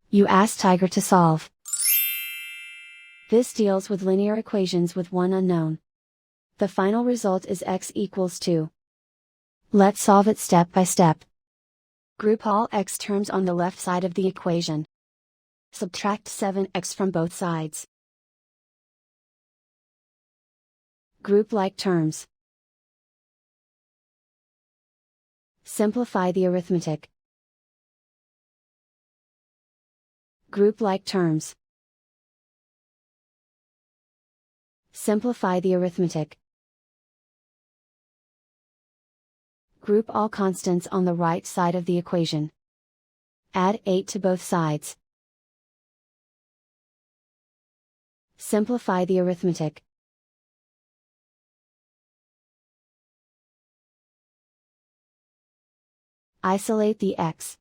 You ask Tiger to solve. This deals with linear equations with one unknown. The final result is x equals 2. Let's solve it step by step. Group all x terms on the left side of the equation. Subtract 7x from both sides. Group like terms. Simplify the arithmetic. Group like terms. Simplify the arithmetic. Group all constants on the right side of the equation. Add 8 to both sides. Simplify the arithmetic. Isolate the x.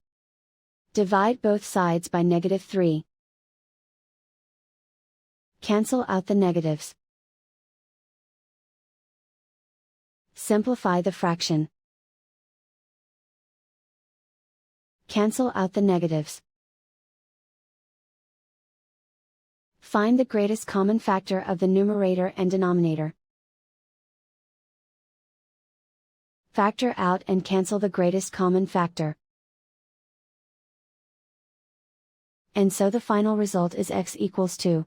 Divide both sides by -3. Cancel out the negatives. Simplify the fraction. Cancel out the negatives. Find the greatest common factor of the numerator and denominator. Factor out and cancel the greatest common factor. And so the final result is x equals 2.